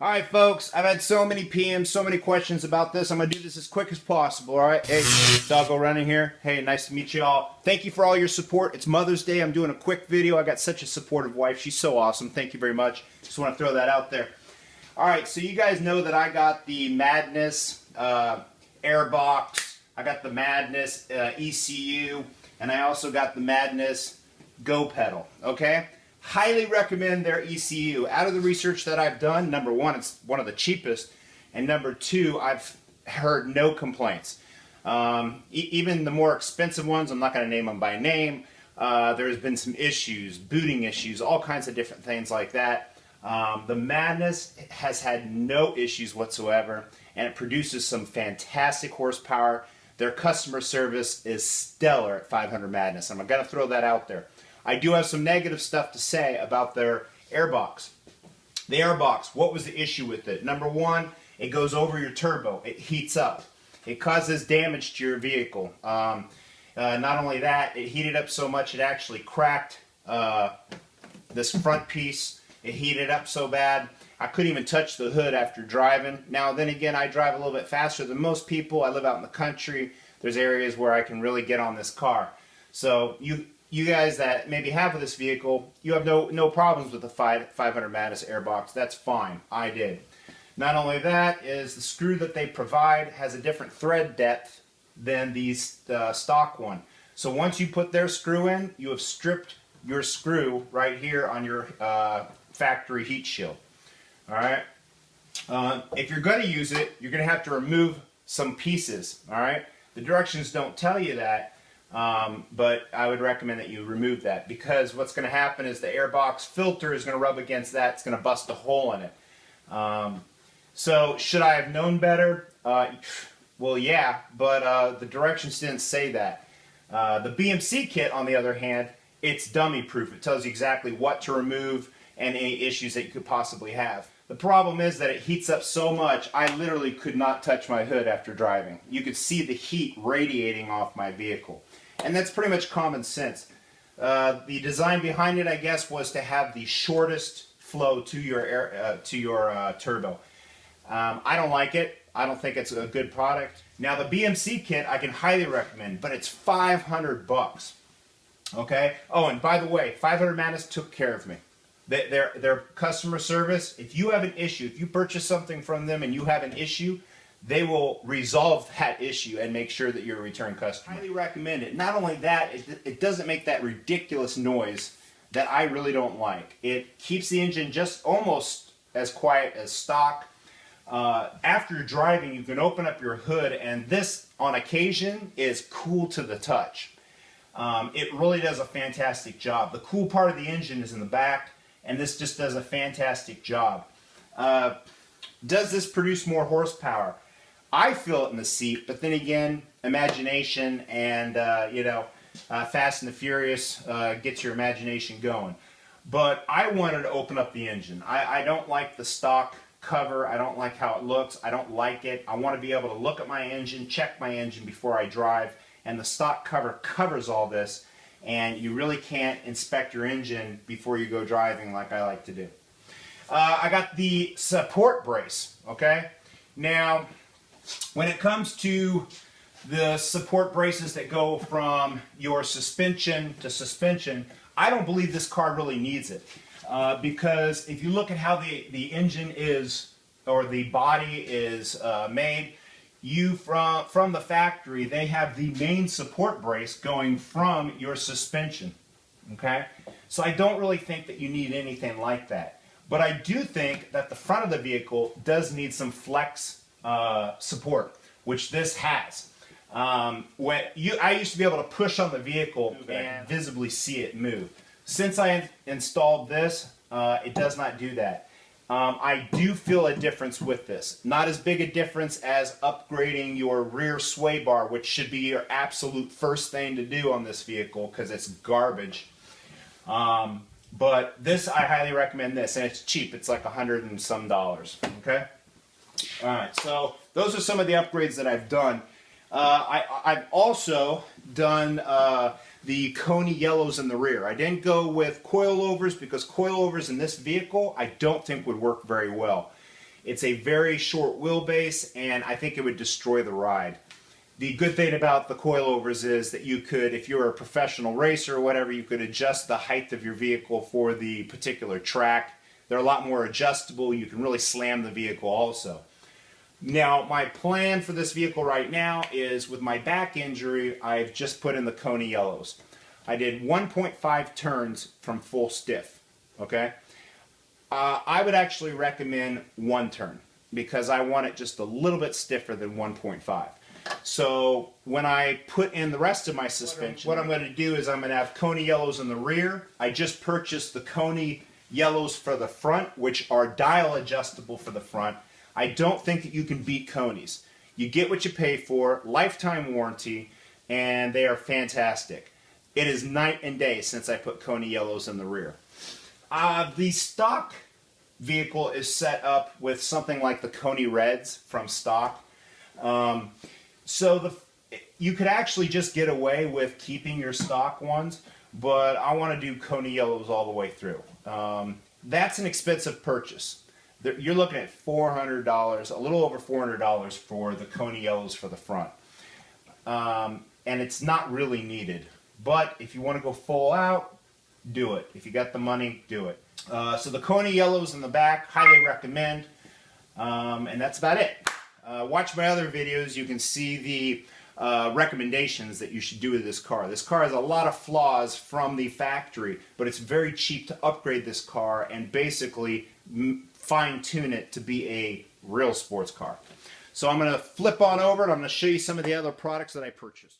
Alright folks, I've had so many PMs, so many questions about this. I'm going to do this as quick as possible, alright? Hey, Doggo running here. Hey, nice to meet you all. Thank you for all your support. It's Mother's Day. I'm doing a quick video. I got such a supportive wife. She's so awesome. Thank you very much. Just want to throw that out there. Alright, so you guys know that I got the Madness Airbox. I got the Madness ECU. And I also got the Madness Go Pedal, okay? Highly recommend their ECU. Out of the research that I've done, number one, it's one of the cheapest, and number two, I've heard no complaints. Even the more expensive ones, I'm not going to name them by name, there's been some issues, booting issues, all kinds of different things like that. The Madness has had no issues whatsoever, and it produces some fantastic horsepower. Their customer service is stellar at 500 Madness. I'm going to throw that out there. I do have some negative stuff to say about their airbox. The airbox, what was the issue with it? Number one, it goes over your turbo. It heats up. It causes damage to your vehicle. Not only that, it heated up so much it actually cracked this front piece. It heated up so bad I couldn't even touch the hood after driving. Now then again, I drive a little bit faster than most people. I live out in the country. There's areas where I can really get on this car. So you guys that maybe have this vehicle, you have no problems with the 500 Madness airbox. That's fine. I did. Not only that, is the screw that they provide has a different thread depth than the stock one. So once you put their screw in, you have stripped your screw right here on your factory heat shield. All right. If you're going to use it, you're going to have to remove some pieces. All right. The directions don't tell you that. But I would recommend that you remove that, because what's going to happen is the airbox filter is going to rub against that. It's going to bust a hole in it. So should I have known better? Well, yeah, but the directions didn't say that. The BMC kit, on the other hand, it's dummy proof. It tells you exactly what to remove and any issues that you could possibly have. The problem is that it heats up so much, I literally could not touch my hood after driving. You could see the heat radiating off my vehicle. And that's pretty much common sense. The design behind it, I guess, was to have the shortest flow to your turbo. I don't like it. I don't think it's a good product. Now the BMC kit I can highly recommend, but it's 500 bucks. Okay? Oh, and by the way, 500 Madness took care of me. Their customer service, if you have an issue, if you purchase something from them and you have an issue, they will resolve that issue and make sure that you're a return customer. I highly recommend it. Not only that, it doesn't make that ridiculous noise that I really don't like. It keeps the engine just almost as quiet as stock. After you're driving, you can open up your hood, and this, on occasion, is cool to the touch. It really does a fantastic job. The cool part of the engine is in the back, and this just does a fantastic job. Does this produce more horsepower? I feel it in the seat, but then again, imagination and, Fast and the Furious gets your imagination going. But I wanted to open up the engine. I don't like the stock cover. I don't like how it looks. I don't like it. I want to be able to look at my engine, check my engine before I drive, and the stock cover covers all this, and you really can't inspect your engine before you go driving like I like to do. I got the support brace, okay? Now, when it comes to the support braces that go from your suspension to suspension, I don't believe this car really needs it. Because if you look at how the engine is, or the body is made, from the factory, they have the main support brace going from your suspension, okay? So I don't really think that you need anything like that. But I do think that the front of the vehicle does need some flex support, which this has. I used to be able to push on the vehicle and visibly see it move. Since I installed this, it does not do that. I do feel a difference with this. Not as big a difference as upgrading your rear sway bar, which should be your absolute first thing to do on this vehicle because it's garbage. But this, I highly recommend this, and it's cheap. It's like $100 and some. Okay. All right. So those are some of the upgrades that I've done. I've also done the Coney yellows in the rear. I didn't go with coilovers because coilovers in this vehicle I don't think would work very well. It's a very short wheelbase, and I think it would destroy the ride. The good thing about the coilovers is that you could, if you're a professional racer or whatever, you could adjust the height of your vehicle for the particular track. They're a lot more adjustable. You can really slam the vehicle also. Now, my plan for this vehicle right now is, with my back injury, I've just put in the Coney Yellows. I did 1.5 turns from full stiff, okay? I would actually recommend 1 turn because I want it just a little bit stiffer than 1.5. So when I put in the rest of my suspension, what I'm going to do is I'm going to have Coney Yellows in the rear. I just purchased the Coney Yellows for the front, which are dial adjustable for the front. I don't think that you can beat Coneys. You get what you pay for, lifetime warranty, and they are fantastic. It is night and day since I put Coney Yellows in the rear. The stock vehicle is set up with something like the Coney Reds from stock. So you could actually just get away with keeping your stock ones, but I want to do Coney Yellows all the way through. That's an expensive purchase. You're looking at $400, a little over $400 for the Coney Yellows for the front. And it's not really needed. But if you want to go full out, do it. If you got the money, do it. So the Coney Yellows in the back, highly recommend. And that's about it. Watch my other videos. You can see the recommendations that you should do with this car. This car has a lot of flaws from the factory, but it's very cheap to upgrade this car and basically fine-tune it to be a real sports car. So I'm going to flip on over and I'm going to show you some of the other products that I purchased.